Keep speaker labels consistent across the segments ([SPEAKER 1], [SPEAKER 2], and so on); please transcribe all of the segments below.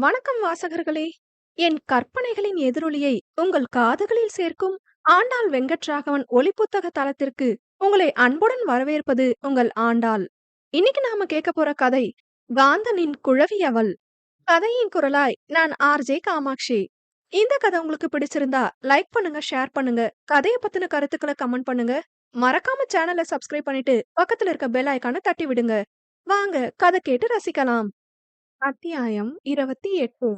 [SPEAKER 1] வணக்கம் வாசகர்களே! என் கற்பனைகளின் எதிரொலியை உங்கள் காதுகளில் சேர்க்கும் ஆண்டாள் வெங்கட்ராகவன் ஒலிப்புத்தக தளத்திற்கு உங்களை அன்புடன் வரவேற்பது உங்கள் ஆண்டாள். இன்னைக்கு நாம கேட்க போற கதை காந்தனின் குழவி அவள். கதையின் குரலாய் நான் ஆர்ஜே காமாட்சி. இந்த கதை உங்களுக்கு பிடிச்சிருந்தா லைக் பண்ணுங்க, ஷேர் பண்ணுங்க, கதையை பத்தின கருத்துக்களை கமெண்ட் பண்ணுங்க. மறக்காம சேனலை சப்ஸ்கிரைப் பண்ணிட்டு பக்கத்துல இருக்க பெல் ஐகானை தட்டி விடுங்க. வாங்க கதை கேட்டு ரசிக்கலாம். அத்தியாயம் 28.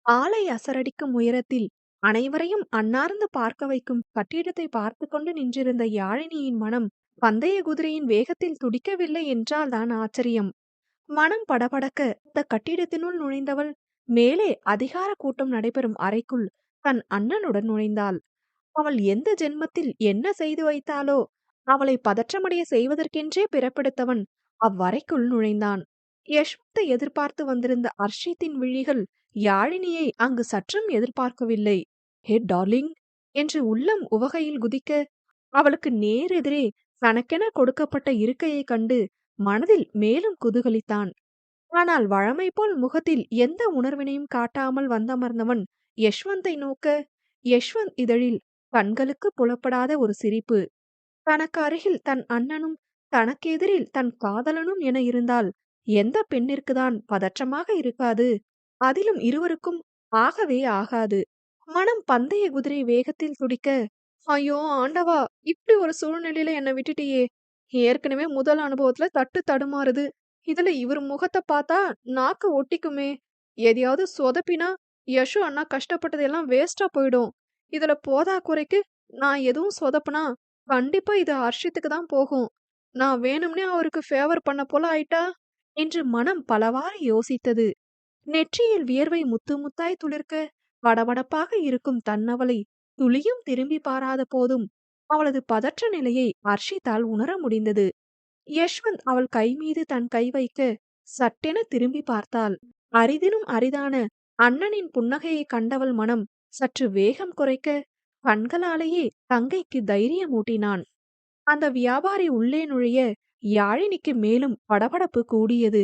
[SPEAKER 1] ஆளை அசரடிக்கும் உயரத்தில் அனைவரையும் அன்னார்ந்து பார்க்க வைக்கும் கட்டிடத்தை பார்த்து கொண்டு நின்றிருந்த யாழினியின் மனம் பந்தய குதிரையின் வேகத்தில் துடிக்கவில்லை என்றால்தான் ஆச்சரியம். மனம் படபடக்க அந்த கட்டிடத்தினுள் நுழைந்தவள் மேலே அதிகார கூட்டம் நடைபெறும் அறைக்குள் தன் அண்ணனுடன் நுழைந்தாள். அவள் எந்த ஜென்மத்தில் என்ன செய்து வைத்தாலோ அவளை பதற்றமடைய செய்வதற்கென்றே பிறப்பெடுத்தவன் அவ்வறைக்குள் நுழைந்தான். யஷ்வந்தை எதிர்பார்த்து வந்திருந்த அர்ஷித்தின் விழிகள் யாழினியை அங்கு சற்றும் எதிர்பார்க்கவில்லை. ஹே டார்லிங் என்று உள்ளம் உவகையில் குதிக்க, அவளுக்கு நேரெதிரே தனக்கென கொடுக்கப்பட்ட இருக்கையை கண்டு மனதில் மேலும் குதூகலித்தான். ஆனால் வழமை போல் முகத்தில் எந்த உணர்வினையும் காட்டாமல் வந்தமர்ந்தவன் யஷ்வந்தை நோக்க, யஷ்வந்த் இதழில் கண்களுக்கு புலப்படாத ஒரு சிரிப்பு. தனக்கு அருகில் தன் அண்ணனும் தனக்கு எதிரில் தன் காதலனும் என இருந்தால் எந்த பெண்ணிற்குதான் பதற்றமாக இருக்காது? அதிலும் இருவருக்கும் ஆகவே ஆகாது. மனம் பந்தய குதிரை வேகத்தில் துடிக்க, ஐயோ ஆண்டவா, இப்படி ஒரு சூழ்நிலையில என்னை விட்டுட்டியே. ஏற்கனவே முதல் அனுபவத்துல தட்டு தடுமாறுது. இதுல இவர் முகத்தை பார்த்தா நாக்கு ஒட்டிக்குமே. எதையாவது சொதப்பினா யசு அண்ணா கஷ்டப்பட்டதெல்லாம் வேஸ்டா போயிடும். இதுல போதா குறைக்கு நான் எதுவும் சொதப்புனா கண்டிப்பா இது ஹர்ஷித்துக்கு தான் போகும். நான் வேணும்னே அவருக்கு ஃபேவர் பண்ண போல ஆயிட்டா என்று மனம் பலவாறு யோசித்தது. நெற்றியில் வியர்வை முத்து முத்தாய் துளிர்க்க படபடப்பாக இருக்கும் தன்னவளை துளியும் திரும்பி பாராத போதும் அவளது பதற்ற நிலையை ஹர்ஷித்தால் உணர முடிந்தது. யஷ்வந்த் அவள் கை மீது தன் கை வைக்க சட்டென திரும்பி பார்த்தாள். அரிதினும் அரிதான அண்ணனின் புன்னகையை கண்டவள் மனம் சற்று வேகம் குறைக்க கண்களாலேயே தங்கைக்கு தைரியம் ஊட்டினான். அந்த வியாபாரி உள்ளே நுழைய யாழினிக்கு மேலும் படபடப்பு கூடியது.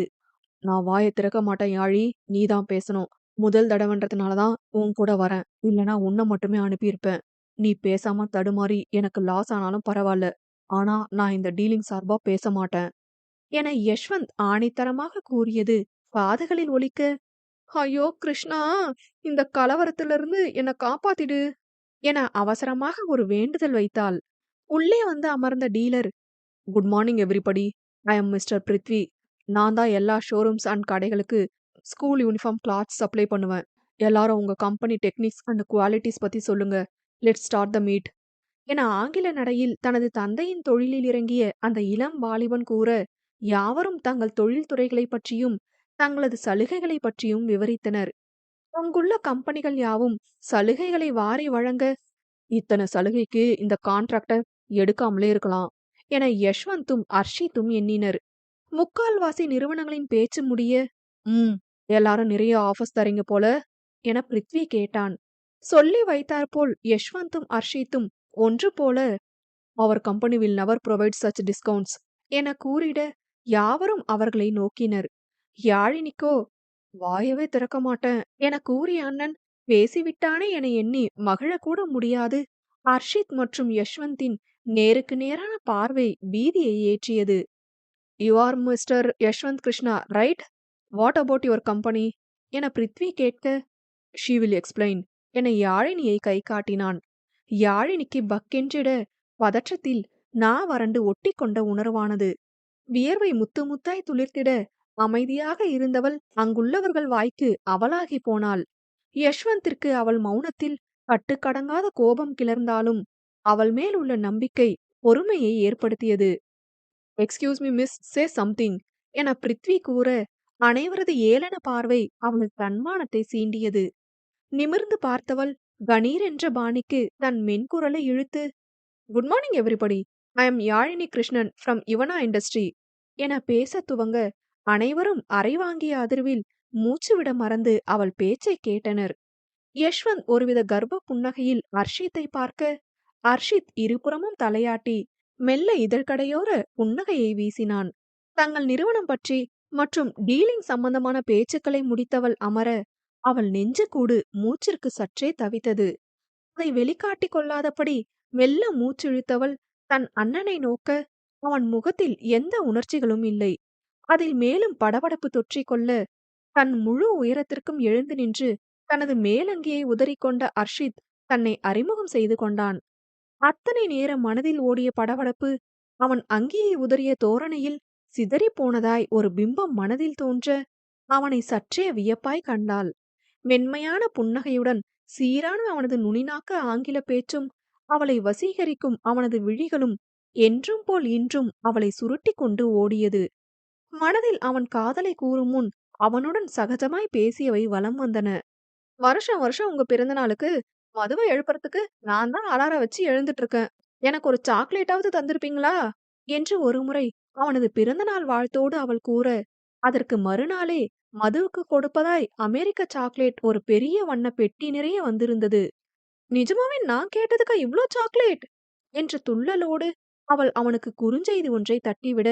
[SPEAKER 1] நான் வாயை திறக்க மாட்டேன் யாழி, நீதான் பேசணும். முதல் தடவைன்றதுனாலதான் உன் கூட வரேன். இல்லனா உன்னை மட்டுமே அனுப்பியிருப்பேன். நீ பேசாம தடுமாறி எனக்கு லாஸ் ஆனாலும் பரவாயில்ல. ஆனா நான் இந்த டீலிங் சார்பா பேச மாட்டேன் என யஷ்வந்த் ஆணித்தரமாக கூறியது காதுகளில் ஒலிக்க, ஐயோ கிருஷ்ணா, இந்த கலவரத்திலிருந்து என்னை காப்பாத்திடு என அவசரமாக ஒரு வேண்டுதல் வைத்தாள். உள்ளே வந்து அமர்ந்த dealer, good morning everybody, I M mister Prithvi. நான் தான் எல்லா ஷோரூம்ஸ் அண்ட் கடைகளுக்கு ஸ்கூல் யூனிஃபார்ம் கிளாத்ஸ் சப்ளை பண்ணுவேன். எல்லாரும் உங்க கம்பெனி டெக்னிக்ஸ் அண்ட் குவாலிட்டிஸ் பத்தி சொல்லுங்க. லெட்ஸ் ஸ்டார்ட் த மீட் என ஆங்கில நடையில் தனது தந்தையின் தொழிலில் இறங்கிய அந்த இளம் வாலிபன் கூற, யாவரும் தங்கள் தொழில் துறைகளை பற்றியும் தங்களது சலுகைகளை பற்றியும் விவரித்தனர். அங்குள்ள கம்பெனிகள் யாவும் சலுகைகளை வாரி வழங்க, இத்தனை சலுகைக்கு இந்த கான்ட்ராக்டை எடுக்காமலே இருக்கலாம் என யஷ்வந்தும் அர்ஷித்தும் எண்ணினர். முக்கால்வாசி நிறுவனங்களின் பேச்சு முடிய, எல்லாரும் நிறைய ஆஃபர்ஸ் தரீங்க போல என பிருத்வி கேட்டான். சொல்லி வைத்தாற்போல் யஷ்வந்தும் அர்ஷித்தும் ஒன்று போல, அவர் company will never provide such discounts என கூறிட யாவரும் அவர்களை நோக்கினர். யாழினிக்கோ, வாயவே திறக்க மாட்டேன் என கூறிய அண்ணன் பேசிவிட்டானே என எண்ணி மகிழக்கூட முடியாது. அர்ஷித் மற்றும் யஷ்வந்தின் நேருக்கு நேரான பார்வை பீதியை ஏற்றியது. You are mister Yashwant Krishna, right? What about your company என பிருத்வி கேட்க, ஷீ வில் எக்ஸ்பிளைன் என யாழினியை கை காட்டினான். யாழினிக்கு பக்கென்றிட பதற்றத்தில் நா வறண்டு ஒட்டி கொண்ட உணர்வானது. வியர்வை முத்து முத்தாய் துளிர்த்திட அமைதியாக இருந்தவள் அங்குள்ளவர்கள் வாய்க்கு அவளாகி போனாள். யஷ்வந்திற்கு அவள் மௌனத்தில் கட்டுக்கடங்காத கோபம் கிளர்ந்தாலும் அவள் மேல் உள்ள நம்பிக்கை பொறுமையை ஏற்படுத்தியது. Excuse me miss, say something என பிருத்வி கூற அனைவரது ஏளன பார்வை அவளது தன்மானத்தை சீண்டியது. நிமிர்ந்து பார்த்தவள் கணீர் என்ற பாணிக்கு தன் மென்குரலை இழுத்து, good morning everybody, I am Yazhini Krishnan from Yuvana industry என பேச துவங்க அனைவரும் அரை வாங்கிய அதிர்வில் மூச்சுவிட மறந்து அவள் பேச்சை கேட்டனர். யஷ்வந்த் ஒருவித கர்ப்ப புன்னகையில் அர்ஷித்தை பார்க்க, அர்ஷித் இருபுறமும் தலையாட்டி மெல்ல இதழ்கடையோர புன்னகையை வீசினான். தங்கள் நிறுவனம் பற்றி மற்றும் டீலிங் சம்பந்தமான பேச்சுக்களை முடித்தவள் அமர அவள் நெஞ்சுக்கூடு மூச்சிற்கு சற்றே தவித்தது. அதை வெளிக்காட்டிக் கொள்ளாதபடி மெல்ல மூச்சிழுத்தவள் தன் அண்ணனை நோக்க, அவன் முகத்தில் எந்த உணர்ச்சிகளும் இல்லை. அதில் மேலும் படபடப்பு தொற்றிக்கொள்ள, தன் முழு உயரத்திற்கும் எழுந்து நின்று தனது மேலங்கியை உதறிக்கொண்ட அர்ஷித் தன்னை அறிமுகம் செய்து கொண்டான். அத்தனை நேரம் மனதில் ஓடிய படபடப்பு அவன் அங்கியை உதறிய தோரணையில் சிதறிப் போனதாய் ஒரு பிம்பம் மனதில் தோன்ற, அவனை சற்றே வியப்பாய் கண்டாள். மென்மையான புன்னகையுடன் சீரான அவனது நுனிநாக்க ஆங்கில பேச்சும் அவளை வசீகரிக்கும் அவனது விழிகளும் என்றும் போல் இன்றும் அவளை சுருட்டிக் கொண்டு ஓடியது. மனதில் அவன் காதலை கூறும் முன் அவனுடன் சகஜமாய் பேசியவை வலம் வந்தன. வருஷம் வருஷம் உங்க பிறந்த நாளுக்கு மதுவை எழுப்புறதுக்கு நான் தான் அலாரம் வச்சு எழுந்துட்டு இருக்கேன். எனக்கு ஒரு சாக்லேட்டாவது தந்திருப்பீங்களா என்று ஒருமுறை அவனது பிறந்தநாள் வாழ்த்தோடு அவள் கூற, அதற்கு மறுநாளே மதுவுக்கு கொடுப்பதாய் அமெரிக்க சாக்லேட் ஒரு பெரிய வண்ண பெட்டி நிறைய வந்திருந்தது. நிஜமாவே நான் கேட்டதுக்கா இவ்ளோ சாக்லேட் என்ற துள்ளலோடு அவள் அவனுக்கு குறுஞ்செய்தி ஒன்றை தட்டிவிட,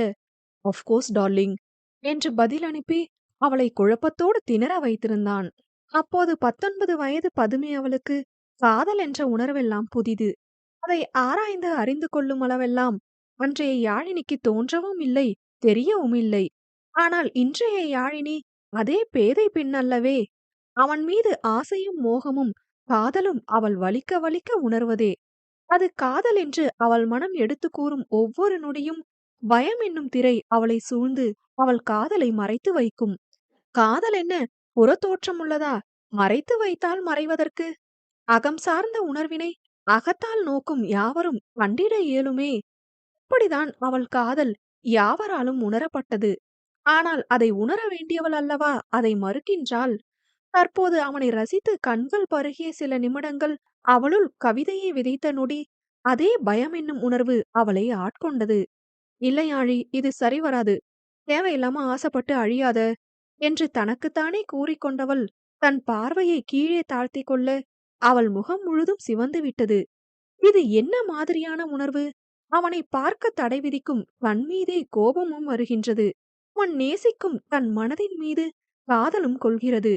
[SPEAKER 1] "ஆஃப்கோர்ஸ் டார்லிங்" என்று பதில் அனுப்பி அவளை குழப்பத்தோடு திணற வைத்திருந்தான். அப்போது 19 வயது பதுமை அவளுக்கு. காதல் என்ற உணர்வெல்லாம் புதிது. அதை ஆராய்ந்து அறிந்து கொள்ளும் அளவெல்லாம் அன்றைய யாழினிக்கு தோன்றவும் இல்லை, தெரியவும் இல்லை. ஆனால் இன்றைய யாழினி அதே பேதை பெண் அல்லவே. அவன் மீது ஆசையும் மோகமும் காதலும் அவள் வலிக்க வலிக்க உணர்வதே. அது காதல் என்று அவள் மனம் எடுத்து கூறும் ஒவ்வொரு நொடியும் பயம் என்னும் திரை அவளை சூழ்ந்து அவள் காதலை மறைத்து வைக்கும். காதல் என்ன புறத்தோற்றம் உள்ளதா? மறைத்து வைத்தால் மறைவதற்கு? அகம் சார்ந்த உணர்வினை அகத்தால் நோக்கும் யாவரும் கண்டிட இயலுமே. இப்படிதான் அவள் காதல் யாவராலும் உணரப்பட்டது. ஆனால் அதை உணர வேண்டியவள் அல்லவா அதை மறுக்கின்றாள். தற்போது அவனை ரசித்து கண்கள் பருகிய சில நிமிடங்கள் அவளுள் கவிதையை விதைத்த நொடி அதே பயம் என்னும் உணர்வு அவளை ஆட்கொண்டது. இல்லையாழி, இது சரி வராது. தேவையில்லாம ஆசைப்பட்டு அழியாத என்று தனக்குத்தானே கூறிக்கொண்டவள் தன் பார்வையை கீழே தாழ்த்தி கொள்ள, அவள் முகம் முழுதும் சிவந்து விட்டது. இது என்ன மாதிரியான உணர்வு? அவனை பார்க்க தடை விதிக்கும் கண் மீதே கோபமும் வருகின்றது. அவன் நேசிக்கும் தன் மனதின் மீது காதலும் கொள்கிறது.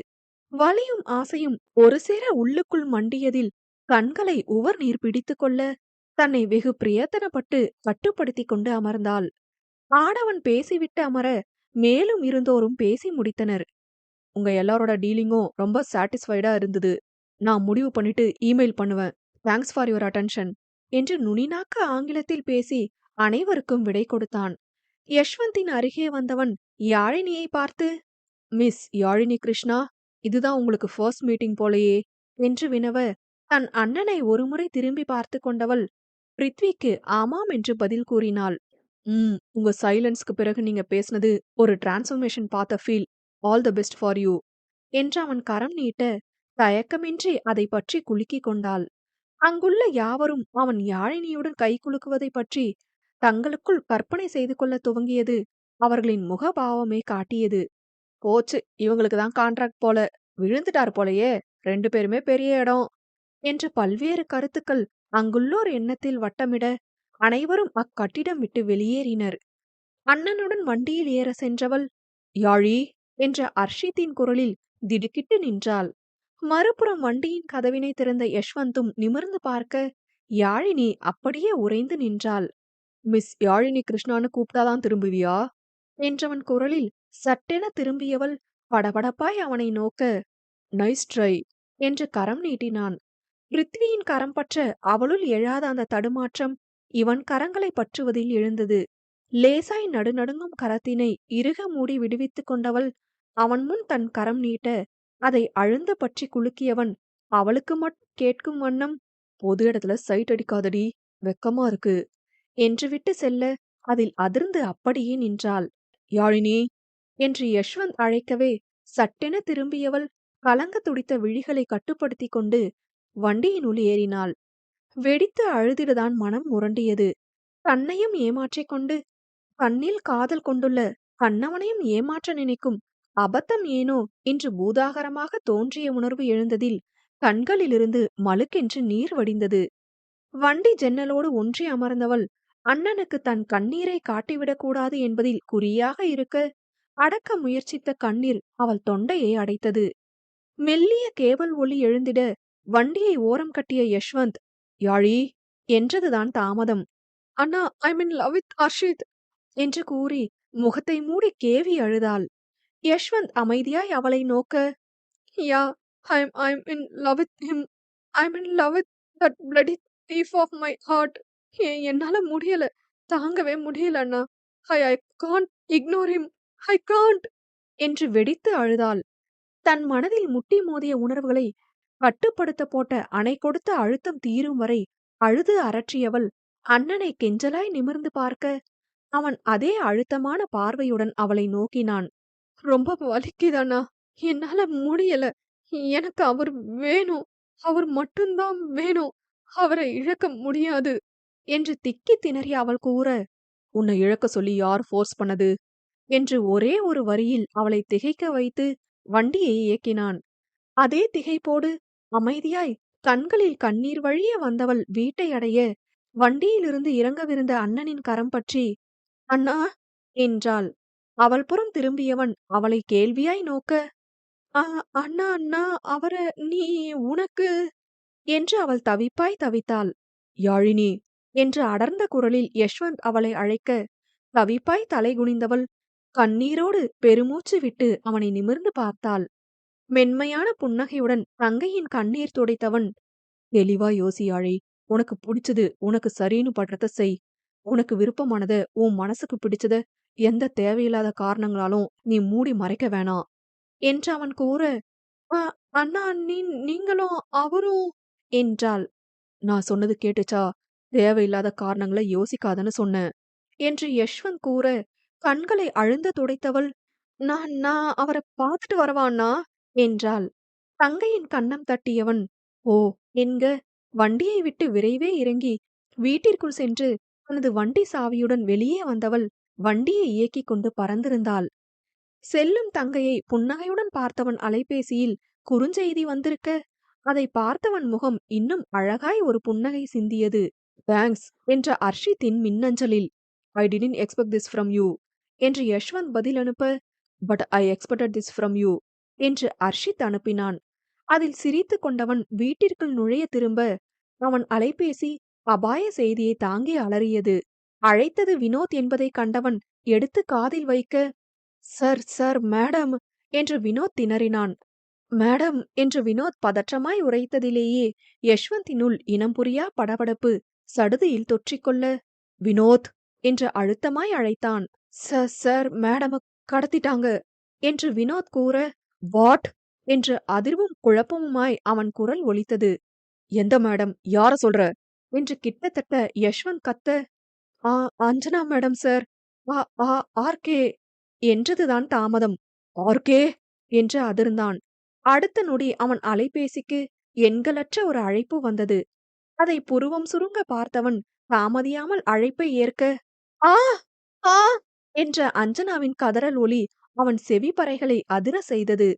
[SPEAKER 1] வலியும் ஆசையும் ஒரு சேர உள்ளுக்குள் மண்டியதில் கண்களை உவர் நீர் பிடித்து கொள்ள தன்னை வெகு பிரயத்தனப்பட்டு கட்டுப்படுத்திக் கொண்டு அமர்ந்தாள். ஆடவன் பேசிவிட்டு அமர மேலும் இருந்தோரும் பேசி முடித்தனர். உங்க எல்லாரோட டீலிங்கும் ரொம்ப சாட்டிஸ்ஃபைடா இருந்தது. நான் முடிவு பண்ணிட்டு இமெயில் பண்ணுவேன். தேங்க்ஸ் ஃபார் யுவர் அட்டென்ஷன் என்று நுனிநாக்க ஆங்கிலத்தில் பேசி அனைவருக்கும் விடை கொடுத்தான். யஷ்வந்தின் அருகே வந்தவன் யாழினியை பார்த்து, மிஸ் யாழினி கிருஷ்ணா, இதுதான் உங்களுக்கு ஃபர்ஸ்ட் மீட்டிங் போலயே என்று வினவ, தன் அண்ணனை ஒருமுறை திரும்பி பார்த்து கொண்டவள் பிருத்விக்கு ஆமாம் என்று பதில் கூறினாள். உங்க சைலன்ஸ்க்கு பிறகு நீங்க பேசினது ஒரு டிரான்ஸ்ஃபர்மேஷன் பார்த்த feel. All the best for you என்று அவன் கரம் நீட்ட, தயக்கமின்றி அதை பற்றி குலுக்கிக் கொண்டாள். அங்குள்ள யாவரும் அவன் யாழினியுடன் கை குலுக்குவதை பற்றி தங்களுக்குள் கற்பனை செய்து கொள்ள துவங்கியது அவர்களின் முகபாவமே காட்டியது. போச்சு, இவங்களுக்கு தான் கான்ட்ராக்ட் போல, விழுந்துட்டார் போலயே, 2 பேருமே பெரிய இடம் என்று பல்வேறு கருத்துக்கள் அங்குள்ளோர் எண்ணத்தில் வட்டமிட அனைவரும் அக்கட்டிடம் விட்டு வெளியேறினர். அண்ணனுடன் வண்டியில் ஏற சென்றவள், யாழி என்ற அர்ஷித்தின் குரலில் திடுக்கிட்டு நின்றாள். மறுபுறம் வண்டியின் கதவினை திறந்த யஷ்வந்தும் நிமிர்ந்து பார்க்க, யாழினி அப்படியே உறைந்து நின்றாள். மிஸ் யாழினி கிருஷ்ணான்னு கூப்பிட்டாதான் திரும்புவியா என்றவன் குரலில் சட்டென திரும்பியவள் படபடப்பாய் அவனை நோக்க, நைஸ் ட்ரை என்று கரம் நீட்டினான். பிருத்வியின் கரம் பற்ற அவளுள் எழாத அந்த தடுமாற்றம் இவன் கரங்களை பற்றுவதில் எழுந்தது. லேசாய் நடுநடுங்கும் கரத்தினை இறுக மூடி விடுவித்துக் கொண்டவள் அவன் முன் தன் கரம் நீட்ட, அதை அழுந்த பற்றி குலுக்கியவன் அவளுக்கு மட்டும் கேட்கும் வண்ணம், பொது இடத்துல சைட் அடிக்காதடி, வெக்கமா இருக்கு என்று விட்டு செல்ல, அதில் அதிர்ந்து அப்படியே நின்றாள். யாழினி என்று யஷ்வந்த் அழைக்கவே சட்டென திரும்பியவள் கலங்க துடித்த விழிகளை கட்டுப்படுத்தி கொண்டு வண்டியினுள் ஏறினாள். வெடித்து அழுதிடதான் மனம் முரண்டியது. தன்னையும் ஏமாற்றிக் கொண்டு கண்ணில் காதல் கொண்டுள்ள கண்ணவனையும் ஏமாற்ற நினைக்கும் அபத்தம் ஏனோ இன்று பூதாகரமாக தோன்றிய உணர்வு எழுந்ததில் கண்களிலிருந்து மழுக்கென்று நீர் வடிந்தது. வண்டி ஜன்னலோடு ஒன்றி அமர்ந்தவள் அண்ணனுக்கு தன் கண்ணீரை காட்டிவிடக் கூடாது என்பதில் குறியாக இருக்க, அடக்க முயற்சித்த கண்ணீர் அவள் தொண்டையை அடைத்தது. மெல்லிய கேவல் ஒலி எழுந்திட வண்டியை ஓரம் கட்டிய யஷ்வந்த், யாழி என்றதுதான் தாமதம். அண்ணா, I'm in love with Arshith என்று கூறி முகத்தை மூடி கேவி அழுதாள். யஷ்வந்த் அமைதியாய் அவளை நோக்க, yeah, I'm in love with him. I'm in love with that bloody thief of my heart. என்னால முடியல. தாங்கவே முடியல அண்ணா. I I can't ignore him. I can't என்று வெடித்து அழுதாள். தன் மனதில் முட்டி மோதிய உணர்வுகளை கட்டுப்படுத்த போட்ட அணை கொடுத்த அழுத்தம் தீரும் வரை அழுது அரற்றியவள் அண்ணனை கெஞ்சலாய் நிமிர்ந்து பார்க்க, அவன் அதே அழுத்தமான பார்வையுடன் அவளை நோக்கினான். ரொம்ப வலிக்குதண்ணா. என்னால முடியல. எனக்கு அவர் வேணும். அவர் மட்டும்தான் வேணும். அவரை இழக்க முடியாது என்று திக்கி திணறி அவள் கூற, உன்னை இழக்க சொல்லி யார் ஃபோர்ஸ் பண்ணது என்று ஒரே ஒரு வரியில் அவளை திகைக்க வைத்து வண்டியை இயக்கினான். அதே திகைப்போடு அமைதியாய் கண்களில் கண்ணீர் வழிய வந்தவள் வீட்டை அடைய வண்டியிலிருந்து இறங்கவிருந்த அண்ணனின் கரம் பற்றி, அண்ணா என்றாள். அவள் புறம் திரும்பியவன் அவளை கேள்வியாய் நோக்க, "ஆ, அண்ணா அண்ணா, அவர நீ உனக்கு" என்று அவள் தவிப்பாய் தவித்தாள். யாழினி என்று அடர்ந்த குரலில் யஷ்வந்த் அவளை அழைக்க, தவிப்பாய் தலை குனிந்தவள் கண்ணீரோடு பெருமூச்சு விட்டு அவனை நிமிர்ந்து பார்த்தாள். மென்மையான புன்னகையுடன் தங்கையின் கண்ணீர் துடைத்தவன், தெளிவா யோசியாழி. உனக்கு பிடிச்சது உனக்கு சரின்னு படுறத செய். உனக்கு விருப்பமானத, உன் மனசுக்கு பிடிச்சத எந்த தேவையில்லாத காரணங்களாலும் நீ மூடி மறைக்க வேணாம் என்று அவன் கூற, "அ, அண்ணா, நீங்களும் அவரும்" என்றாள். நான் சொன்னது கேட்டுச்சா? தேவையில்லாத காரணங்களை யோசிக்காதன்னு சொன்னேன் என்று யஷ்வந்த் கூற, கண்களை அழுந்த துடைத்தவள், நான் நான் அவரை பார்த்துட்டு வரவா அண்ணா என்றாள். தங்கையின் கன்னம் தட்டியவன், ஓ என்க வண்டியை விட்டு விரைவே இறங்கி வீட்டிற்குள் சென்று தனது வண்டி சாவியுடன் வெளியே வந்தவள் வண்டியை இயக்கிக் கொண்டு பறந்திருந்தாள். செல்லும் தங்கையை புன்னகையுடன் பார்த்தவன் அலைபேசியில் குறுஞ்செய்தி வந்திருக்க, அதை பார்த்தவன் முகம் இன்னும் அழகாய் ஒரு புன்னகை சிந்தியது. தேங்க்ஸ் என்ற அர்ஷித்தின் மின்னஞ்சலில், I didn't expect this from you என்று யஷ்வந்த் பதில் அனுப்ப, but I expected this from you என்று அர்ஷித் அனுப்பினான். அதில் சிரித்து கொண்டவன் வீட்டிற்குள் நுழைய திரும்ப, அவன் அலைபேசி அபாய செய்தியை தாங்கி அலறியது. அழைத்தது வினோத் என்பதை கண்டவன் எடுத்து காதில் வைக்க, சார் சார் மேடம் என்று வினோத் திணறினான். மேடம் என்று வினோத் பதற்றமாய் உரைத்ததிலேயே யஷ்வந்தினுள் இனம் புரியா படபடப்பு சடுதியில் தொற்றிக்கொள்ள, வினோத் என்று அழுத்தமாய் அழைத்தான். சார் சார் மேடம் கடத்திட்டாங்க என்று வினோத் கூற, வாட் என்று அதிர்வும் குழப்பமுமாய் அவன் குரல் ஒலித்தது. எந்த மேடம், யார சொல்ற என்று கிட்டத்தட்ட யஷ்வந்த் கத்த, ஆ, அஞ்சனா மேடம் சார். ஆ ஆ ஆர்கே என்றதுதான் தாமதம். ஆர்கே என்று அதிர்ந்தான். அடுத்த நொடி அவன் அலைபேசிக்கு எண்களற்ற ஒரு அழைப்பு வந்தது. அதை புருவம் சுருங்க பார்த்தவன் தாமதியாமல் அழைப்பை ஏற்க, ஆ ஆ என்ற அஞ்சனாவின் கதறல் ஒலி அவன் செவிப்பறைகளை அதிர செய்தது.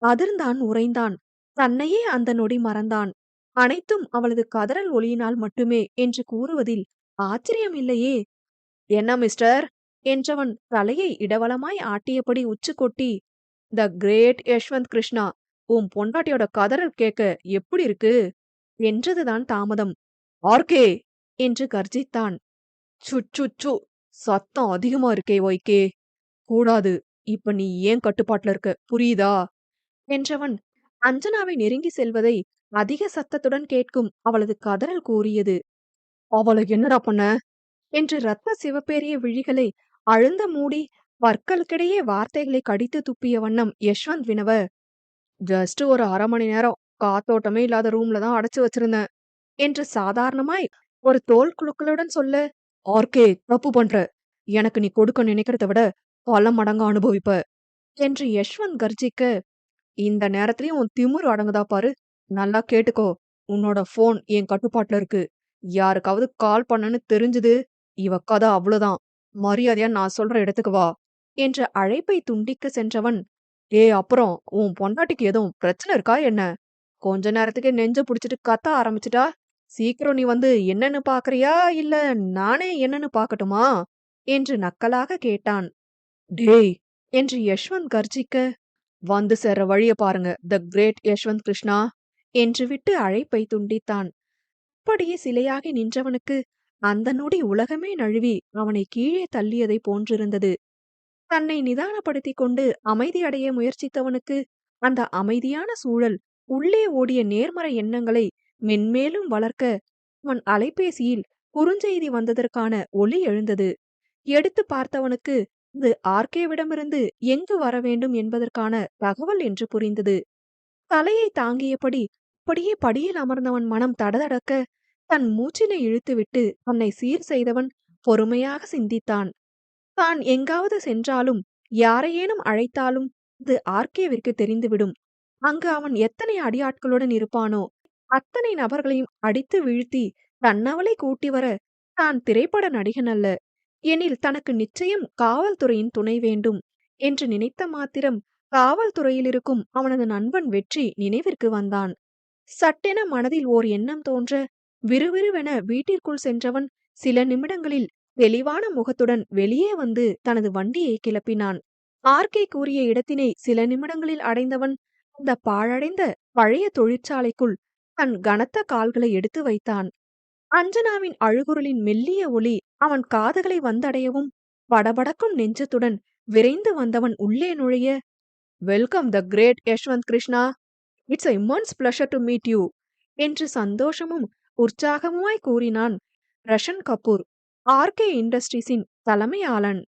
[SPEAKER 1] அதிர்ந்தான், உறைந்தான். தன்னையே அந்த நொடி மறந்தான். அனைத்தும் அவளது கதறல் ஒலியினால் மட்டுமே என்று கூறுவதில் ஆச்சரியம் இல்லையே. என்ன மிஸ்டர் என்றவன் தலையை இடவலமாய் ஆட்டியபடி உச்சு கொட்டி, த கிரேட் யஷ்வந்த் கிருஷ்ணா, உன் பொண்டாட்டியோட கதறல் கேட்க எப்படி இருக்கு என்றதுதான் தாமதம். ஆர்கே என்று கர்ஜித்தான். சுச்சு, சத்தம் அதிகமா இருக்கே ஒய்கே. கூடாது. இப்ப நீ ஏன் கட்டுப்பாட்டுல இருக்க, புரியுதா என்றவன் அஞ்சனாவை நெருங்கி செல்வதை அதிக சத்தத்துடன் கேட்கும் அவளது கதறல் கூறியது. அவளை என்னடா பண்ண என்று இரத்த சிவப்பேறிய விழிகளை அழுந்த மூடி பற்களுக்கிடையே வார்த்தைகளை கடித்து துப்பிய வண்ணம் யஷ்வந்த் வினவ, ஜஸ்ட் ஒரு 1/2 மணி நேரம் காத்தோட்டமே இல்லாத ரூம்ல தான் அடைச்சு வச்சிருந்தேன் என்று சாதாரணமாய் ஒரு தோல் குலுக்களுடன் சொல்ல, ஆர்கே தப்பு பண்ற. எனக்கு நீ கொடுக்க நினைக்கிறத விட பல மடங்கா அனுபவிப்ப என்று யஷ்வந்த் கர்ஜிக்க, இந்த நேரத்திலயும் உன் திமிரு அடங்குதா பாரு. நல்லா கேட்டுக்கோ. உன்னோட போன் என் கட்டுப்பாட்டுல இருக்கு. யாருக்காவது கால் பண்ணன்னு தெரிஞ்சது, இவ கதை அவ்வளவுதான். மரியாதையா நான் சொல்ற இடத்துக்கு வா என்ற அழைப்பை துண்டிக்க சென்றவன், அப்புறம் உன் பொண்டாட்டிக்கு எதுவும் பிரச்சனை இருக்கா என்ன? கொஞ்ச நேரத்துக்கே நெஞ்ச புடிச்சிட்டு கத்த ஆரம்பிச்சிட்டா. சீக்கிரம் நீ வந்து என்னன்னு பாக்குறியா, இல்ல நானே என்னன்னு பாக்கட்டுமா என்று நக்கலாக கேட்டான். டேய் என்று யஷ்வந்த் கர்ஜிக்க, வந்து சேர்ற வழிய பாருங்க, த கிரேட் யஷ்வந்த் கிருஷ்ணா என்று விட்டு அழைப்பை துண்டித்தான். அப்படியே சிலையாகி நின்றவனுக்கு அந்த நொடி உலகமே நழுவி அவனை கீழே தள்ளியதை போன்றிருந்தது. தன்னை நிதானப்படுத்திக் கொண்டு அமைதியடைய முயற்சித்தவனுக்கு அந்த அமைதியான சூழல் உள்ளே ஓடிய நேர்மறை எண்ணங்களை மென்மேலும் வளர்க்க அவன் அலைபேசியில் குறுஞ்செய்தி வந்ததற்கான ஒலி எழுந்தது. எடுத்து பார்த்தவனுக்கு இது ஆர்கேவிடமிருந்து எங்கு வர வேண்டும் என்பதற்கான தகவல் என்று புரிந்தது. தலையை தாங்கியபடி அப்படியே படியில் அமர்ந்தவன் மனம் தடதடக்க தன் மூச்சினை இழுத்துவிட்டு தன்னை சீர் செய்தவன் பொறுமையாக சிந்தித்தான். தான் எங்காவது சென்றாலும் யாரையேனும் அழைத்தாலும் இது ஆர்கேவிற்கு தெரிந்துவிடும். அங்கு அவன் எத்தனை அடியாட்களுடன் இருப்பானோ அத்தனை நபர்களையும் அடித்து வீழ்த்தி தன்னவளை கூட்டி வர தான் திரைப்பட நடிகன் அல்ல. எனில் தனக்கு நிச்சயம் காவல்துறையின் துணை வேண்டும் என்று நினைத்த மாத்திரம் காவல்துறையில் இருக்கும் அவனது நண்பன் வெற்றி நினைவிற்கு வந்தான். சட்டென மனதில் ஓர் எண்ணம் தோன்ற விறுவிறுவென வீட்டிற்குள் சென்றவன் சில நிமிடங்களில் தெளிவான முகத்துடன் வெளியே வந்து தனது வண்டியை கிளப்பினான். ஆர்கே கூறிய இடத்தினை சில நிமிடங்களில் அடைந்தவன் அந்த பாழடைந்த பழைய தொழிற்சாலைக்குள் தன் கனத்த கால்களை எடுத்து வைத்தான். அஞ்சனாவின் அழுகுரலின் மெல்லிய ஒலி அவன் காதுகளை வந்தடையவும் படபடக்கும் நெஞ்சத்துடன் விரைந்து வந்தவன் உள்ளே நுழைய, welcome the great Yashwant Krishna. It's a immense pleasure to meet you என்று சந்தோஷமும் உற்சாகமுமாய் கூறினான் ரஷன் கபூர், ஆர்கே இண்டஸ்ட்ரீஸின் தலைமையாளன்.